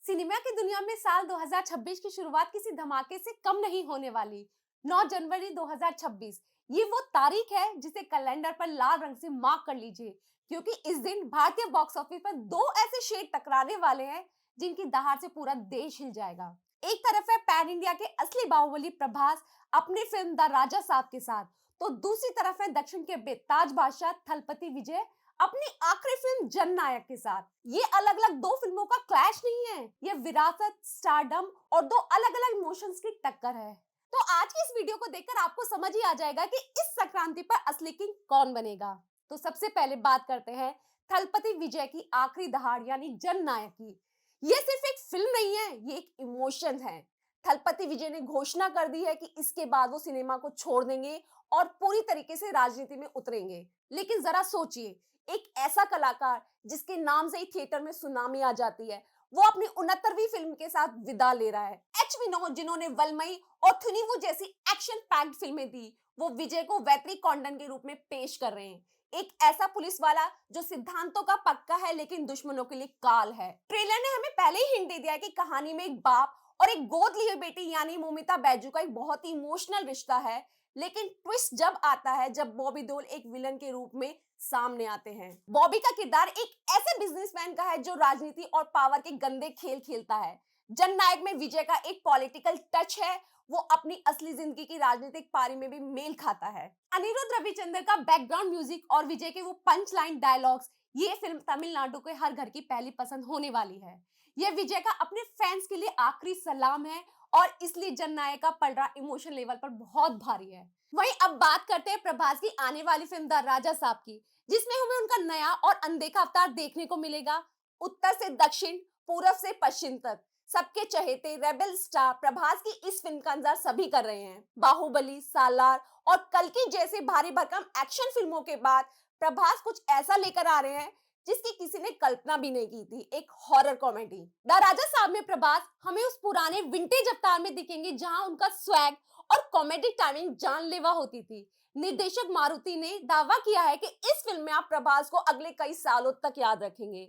Cinema की दुनिया में साल 2026 की शुरुआत किसी धमाके से कम नहीं होने वाली। 9 जनवरी 2026 ये वो तारीख है जिसे कैलेंडर पर लाल रंग से मार्क कर लीजिए, क्योंकि इस दिन भारतीय बॉक्स ऑफिस पर दो ऐसे शेड टकराने वाले हैं जिनकी दहाड़ से पूरा देश हिल जाएगा। एक तरफ है पैन इंडिया के असली बाहुबली प्रभास अपनी फिल्म द राजा साहब के साथ, तो दूसरी तरफ है दक्षिण के बेताज बादशाह थलपति विजय अपनी आखिरी फिल्म जननायक के साथ। ये अलग अलग दो फिल्मों का क्लैश नहीं है, ये विरासत, स्टारडम और दो अलग अलग इमोशंस की टक्कर है। तो आज की इस वीडियो को देखकर आपको समझ ही आ जाएगा कि इस संक्रांति पर असली किंग कौन बनेगा। तो सबसे पहले बात करते हैं थलपति विजय की आखिरी दहाड़ यानी जननायक की। ये सिर्फ एक फिल्म नहीं है, ये एक इमोशन है। थलपति विजय ने घोषणा कर दी है कि इसके बाद वो सिनेमा को छोड़ देंगे और पूरी तरीके से राजनीति में उतरेंगे। लेकिन जरा सोचिए, एक ऐसा कलाकार जिसके नाम से ही थिएटर में सुनामी आ जाती है, वो अपनी 69वीं फिल्म के साथ विदा ले रहा है। एच विनोद जिन्होंने वलमई और थुनीवु जैसी एक्शन पैक्ड फिल्में दी, वो विजय को वैतरी कॉन्डन के रूप में पेश कर रहे हैं। एक ऐसा पुलिस वाला जो सिद्धांतों का पक्का है लेकिन दुश्मनों के लिए काल है। ट्रेलर ने हमें पहले ही हिंट दे दिया है कि कहानी में एक बाप और एक गोद ली हुई बेटी यानी मोमिता बैजू का एक बहुत ही इमोशनल रिश्ता है। लेकिन ट्विस्ट जब आता है जब बॉबी देओल एक विलन के रूप में सामने आते हैं। बॉबी का किरदार एक ऐसे बिजनेसमैन का है जो राजनीति और पावर के गंदे खेल खेलता है। जननायक में विजय का एक पॉलिटिकल टच है, वो अपनी असली जिंदगी की राजनीतिक पारी में भी मेल खाता है। अनिरुद्ध रविचंद्र का बैकग्राउंड म्यूजिक और विजय के वो पंच लाइन डायलॉग्स, ये फिल्म तमिलनाडु के हर घर की पहली पसंद होने वाली है। यह विजय का अपने फैंस के लिए आखिरी सलाम है और इसलिए जननायक का पलड़ा इमोशन लेवल पर बहुत भारी है। वहीं अब बात करते हैं प्रभास की आने वाली फिल्म द राजा साहब की, जिसमें हमें उनका नया और अनदेखा अवतार देखने को मिलेगा। उत्तर से दक्षिण, पूरब से पश्चिम तक सबके चहेते रेबल स्टार प्रभास की इस फिल्म का इंतजार सभी कर रहे हैं। बाहुबली, सालार और कल्कि जैसे भारी भरकम एक्शन फिल्मों के बाद प्रभास कुछ ऐसा लेकर आ रहे हैं जिसकी किसी ने कल्पना भी नहीं की थी, एक हॉरर कॉमेडी। द राजा साहब में प्रभास हमें उस पुराने विंटेज अवतार में दिखेंगे जहां उनका स्वैग और कॉमेडी टाइमिंग जानलेवा होती थी। निर्देशक मारुति ने दावा किया है कि इस फिल्म में आप प्रभास को अगले कई सालों तक याद रखेंगे।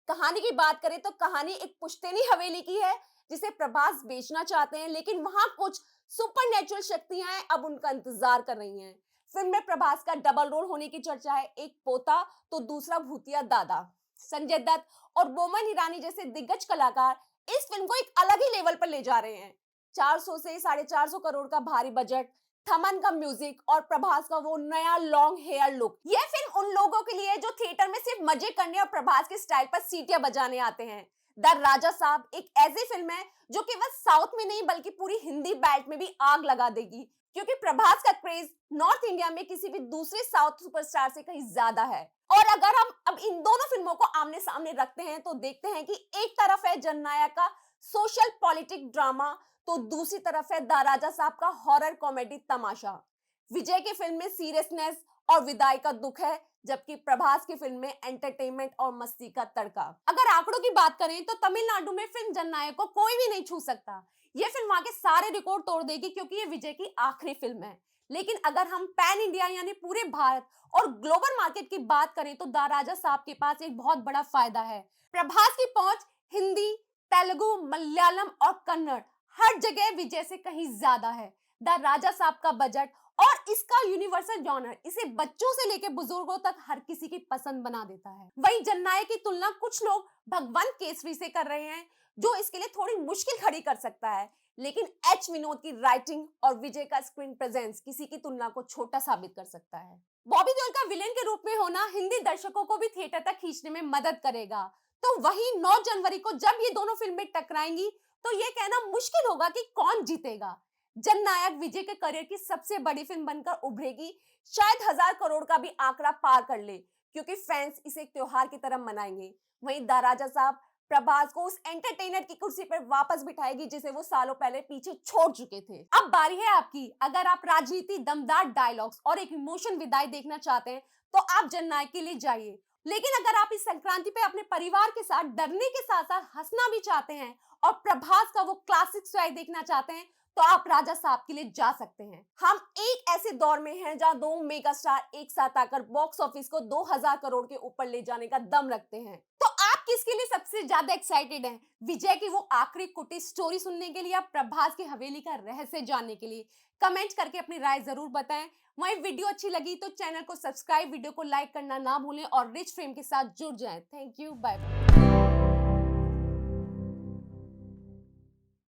कहानी की बात करें तो कहानी एक पुश्तैनी हवेली की है जिसे प्रभास बेचना चाहते हैं, लेकिन वहां कुछ सुपरनेचुरल शक्तियां हैं अब उनका इंतजार कर रही हैं। फिल्म में प्रभास का डबल रोल होने की चर्चा है, एक पोता तो दूसरा भूतिया दादा। संजय दत्त और बोमन ईरानी जैसे दिग्गज कलाकार इस फिल्म को एक अलग ही लेवल पर ले जा रहे हैं। 400 से 450 करोड़ का भारी बजट, थमन का म्यूजिक और प्रभास का वो नया लॉन्ग हेयर लुक, यह फिल्म उन लोगों के लिए है जो थिएटर में सिर्फ मजे करने और प्रभास के स्टाइल पर सीटियां बजाने आते हैं। द राजा साहब एक ऐसी फिल्म है जो केवल साउथ में नहीं बल्कि पूरी हिंदी बेल्ट में भी आग लगा देगी, क्योंकि प्रभास का क्रेज नॉर्थ इंडिया में किसी भी दूसरे साउथ सुपरस्टार से कहीं ज्यादा है। और अगर हम अब इन दोनों फिल्मों को आमने सामने रखते हैं तो देखते हैं कि एक तरफ है जननायक का सोशल पॉलिटिक ड्रामा, तो दूसरी तरफ है द राजा साहब का हॉरर कॉमेडी तमाशा। विजय की फिल्म में सीरियसनेस और विदाई का दुख है, जबकि प्रभास की फिल्म में एंटरटेनमेंट और मस्ती का तड़का। अगर आंकड़ों की बात करें तो तमिलनाडु में फिल्म जननायक को कोई भी नहीं छू सकता। ये फिल्म वहां के सारे रिकॉर्ड तोड़ देगी क्योंकि ये विजय की आखिरी फिल्म है। लेकिन अगर हम पैन इंडिया यानी पूरे भारत और ग्लोबल मार्केट की बात करें तो द राजा साहब के पास एक बहुत बड़ा फायदा है। प्रभास की पहुंच हिंदी, तेलुगु, मलयालम और कन्नड़ हर जगह विजय से कहीं ज्यादा है। द राजा साहब का बजट और इसका यूनिवर्सल जॉनर इसे बच्चों से लेकर बुजुर्गों तक हर किसी की पसंद बना देता है। वहीं जननायक की तुलना कुछ लोग भगवंत केसरी से कर रहे हैं, जो इसके लिए थोड़ी मुश्किल खड़ी कर सकता है। लेकिन एच विनोद की राइटिंग और विजय का स्क्रीन प्रेजेंस किसी की तुलना को छोटा साबित कर सकता है। बॉबी देओल का विलेन के रूप में होना हिंदी दर्शकों को भी थिएटर तक खींचने में मदद करेगा। तो वहीं 9 जनवरी को जब ये दोनों फिल्में टकराएंगी तो ये कहना मुश्किल होगा कि कौन जीतेगा। जननायक विजय के करियर की सबसे बड़ी फिल्म बनकर उभरेगी, शायद 1000 करोड़ का भी आंकड़ा पार कर ले, क्योंकि फैंस इसे एक त्योहार की तरह मनाएंगे। वहीं द राजा साहब प्रभास को उस एंटरटेनर की कुर्सी पर वापस बिठाएगी जिसे वो सालों पहले पीछे छोड़ चुके थे। अब बारी है आपकी। अगर आप राजनीति, दमदार डायलॉग्स और एक इमोशन विदाई देखना चाहते हैं तो आप जननायक के लिए जाइए। लेकिन अगर आप इस संक्रांति पे अपने परिवार के साथ डरने के साथ साथ हंसना भी चाहते हैं और प्रभास का वो क्लासिक स्वैग देखना चाहते हैं तो आप राजा साहब के लिए जा सकते हैं। हम एक ऐसे दौर में हैं जहां दो मेगा स्टार एक साथ आकर बॉक्स ऑफिस को 2000 करोड़ के ऊपर ले जाने का दम रखते हैं। तो आप आप किसके लिए सबसे ज्यादा एक्साइटेड हैं? विजय की वो आखिरी कुटी स्टोरी सुनने के लिए या प्रभास की हवेली का रहस्य जानने के लिए? कमेंट करके अपनी राय जरूर बताएं। वहीं वीडियो अच्छी लगी तो चैनल को सब्सक्राइब, वीडियो को लाइक करना ना भूलें और रिच फ्रेम के साथ जुड़ जाएं। Thank you, bye bye.